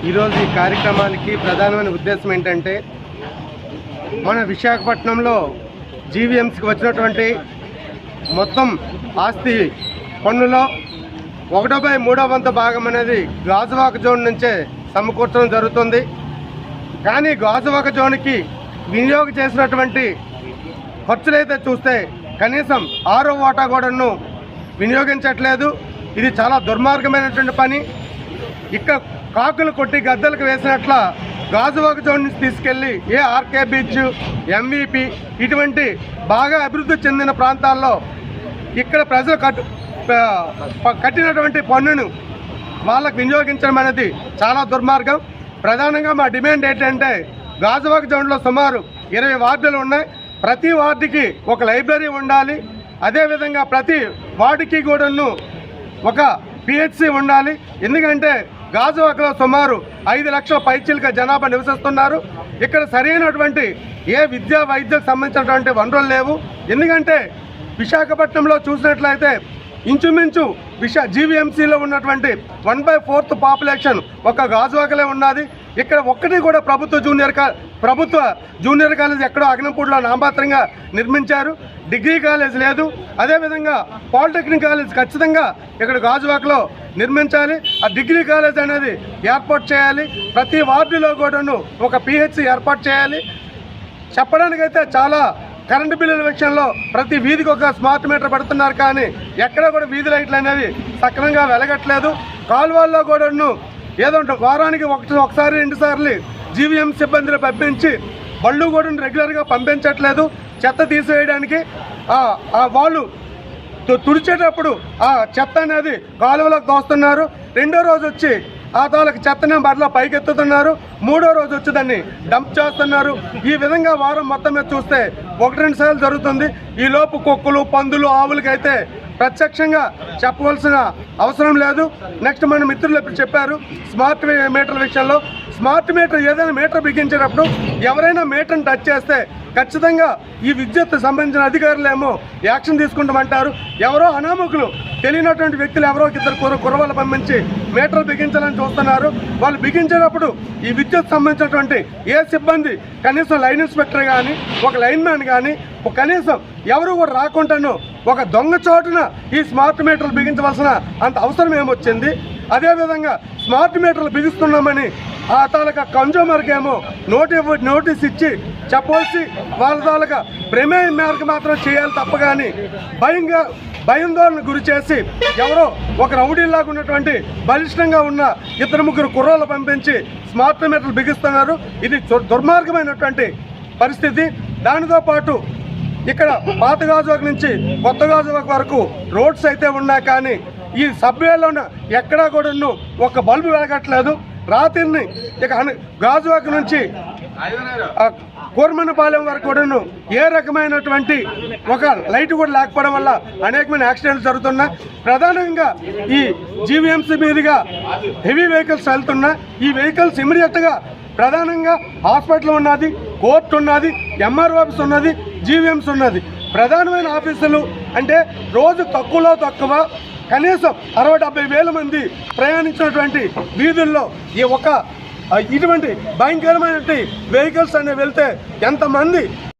ఈరోజు ఈ కార్యక్రమానికి ప్రధానమైన ఉద్దేశం ఏంటంటే మన విశాఖపట్నంలో జీవీఎంసీకి వచ్చినటువంటి మొత్తం ఆస్తి పన్నులో 1/3 భాగం అనేది గాజువాక జోన్ నుంచే సమకూర్చడం జరుగుతుంది. కానీ గాజువాక జోన్కి వినియోగం చేసినటువంటి ఖర్చులైతే చూస్తే కనీసం 6వ వాటా కూడాను వినియోగించట్లేదు. ఇది చాలా దుర్మార్గమైనటువంటి పని. ఇక్కడ కాకులు కొట్టి గద్దలకు వేసినట్ల గాజువాక జోన్ నుంచి తీసుకెళ్ళి ఆర్కే బీచ్, ఎంవీపీ ఇటువంటి బాగా అభివృద్ధి చెందిన ప్రాంతాల్లో ఇక్కడ ప్రజలు కట్టినటువంటి పన్నును వాళ్ళకు వినియోగించడం అనేది చాలా దుర్మార్గం. ప్రధానంగా మా డిమాండ్ ఏంటంటే గాజువాక జోన్లో సుమారు 20 వార్డులు ఉన్నాయి. ప్రతి వార్డుకి ఒక లైబ్రరీ ఉండాలి. అదేవిధంగా ప్రతి వార్డుకి కూడాను ఒక పిహెచ్సి ఉండాలి. ఎందుకంటే గాజువాకలో సుమారు 5 లక్షల పైచిలుక జనాభా నివసిస్తున్నారు. ఇక్కడ సరైనటువంటి విద్యా వైద్యకు సంబంధించినటువంటి వనరులు లేవు. ఎందుకంటే విశాఖపట్నంలో చూసినట్లయితే ఇంచుమించు జీవీఎంసీలో ఉన్నటువంటి 1/4 పాపులేషన్ ఒక గాజువాకలే ఉన్నది. ఇక్కడ ఒక్కటి కూడా ప్రభుత్వ జూనియర్ కాలేజ్ ఎక్కడో అగ్నంపూడిలో నామమాత్రంగా నిర్మించారు. డిగ్రీ కాలేజ్ లేదు. అదేవిధంగా పాలిటెక్నిక్ కాలేజ్ ఖచ్చితంగా ఇక్కడ గాజువాకలో నిర్మించాలి. ఆ డిగ్రీ కాలేజ్ అనేది ఏర్పాటు చేయాలి. ప్రతి వార్డులో కూడాను ఒక పిహెచ్సి ఏర్పాటు చేయాలి. చెప్పడానికైతే చాలా కరెంటు బిల్లుల విషయంలో ప్రతి వీధికి ఒక స్మార్ట్ మీటర్ పెడుతున్నారు. కానీ ఎక్కడ కూడా వీధి లైట్లు అనేవి సక్రమంగా వెలగట్లేదు. కాలువల్లో కూడాను ఏదో వారానికి ఒకసారి 2 సార్లు జీవీఎం సిబ్బందిని పంపించి బళ్ళు కూడా రెగ్యులర్గా పంపించట్లేదు. చెత్త తీసివేయడానికి వాళ్ళు తుడిచేటప్పుడు ఆ చెత్త అనేది కాలువలోకి దోస్తున్నారు. 2వ రోజు వచ్చి ఆ తాలూకు చెత్తని మరలా పైకెత్తుతున్నారు. 3వ రోజు వచ్చి దాన్ని డంప్ చేస్తున్నారు. ఈ విధంగా వారం మొత్తం మీద చూస్తే 1-2 సార్లు జరుగుతుంది. ఈ లోపు కుక్కలు, పందులు, ఆవులకైతే ప్రత్యక్షంగా చెప్పవలసిన అవసరం లేదు. నెక్స్ట్ మన మిత్రులు ఇప్పుడు చెప్పారు స్మార్ట్ మీటర్ల విషయంలో. స్మార్ట్ మీటర్ ఏదైనా మీటర్ బిగించేటప్పుడు ఎవరైనా మీటర్ని టచ్ చేస్తే ఖచ్చితంగా ఈ విద్యుత్ సంబంధించిన అధికారులేమో యాక్షన్ తీసుకుంటామంటారు. ఎవరో అనామకులు తెలియనటువంటి వ్యక్తులు ఎవరో 2 కుర్రవాళ్ళు పంపించి మీటర్లు బిగించాలని చూస్తున్నారు. వాళ్ళు బిగించేటప్పుడు ఈ విద్యుత్ సంబంధించినటువంటి సిబ్బంది కనీసం లైన్ ఇన్స్పెక్టర్ కానీ, ఒక లైన్ మ్యాన్ కానీ కనీసం ఎవరు కూడా రాకుండాను ఒక దొంగ చోటున ఈ స్మార్ట్ మీటర్లు బిగించవలసిన అంత అవసరం ఏమొచ్చింది. అదేవిధంగా స్మార్ట్ మీటర్లు బిగిస్తున్నామని ఆ తాలూకా కన్జ్యూమర్కి ఏమో నోటీస్ ఇచ్చి చెప్పవలసి వాళ్ళ తాలూకా ప్రమేయం మేరకు మాత్రం చేయాలి తప్ప కానీ భయాందోళనకు గురి చేసి ఎవరో ఒక రౌడీలాగా ఉన్నటువంటి బలిష్టంగా ఉన్న 2-3 కుర్రోళ్ళు పంపించి స్మార్ట్ మీటర్లు బిగిస్తున్నారు. ఇది దుర్మార్గమైనటువంటి పరిస్థితి. దానితో పాటు ఇక్కడ పాత గాజువాక నుంచి కొత్త గాజువాక వరకు రోడ్స్ అయితే ఉన్నా కానీ ఈ సబ్వేలో ఎక్కడా కూడా ఒక బల్బు వెలగట్లేదు. రాత్రిని ఇక గాజువాక నుంచి కోరమన్నపాలెం వరకు కూడాను ఏ రకమైనటువంటి ఒక లైట్ కూడా లేకపోవడం వల్ల అనేకమైన యాక్సిడెంట్స్ జరుగుతున్నాయి. ప్రధానంగా ఈ జీవీఎంసీ మీదుగా హెవీ వెహికల్స్ వెళ్తున్నా. ఈ వెహికల్స్ ఇమీడియట్గా ప్రధానంగా హాస్పిటల్ ఉన్నది, కోర్టు ఉన్నది, ఎంఆర్ఓ ఆఫీస్ ఉన్నది, జీవీఎంసీ ఉన్నది. ప్రధానమైన ఆఫీసులు అంటే రోజు తక్కువలో తక్కువ కనీసం 60-70 వేల మంది ప్రయాణించినటువంటి వీధుల్లో ఇటువంటి భయంకరమైన వెహికల్స్ అనేవి వెళ్తే ఎంతమంది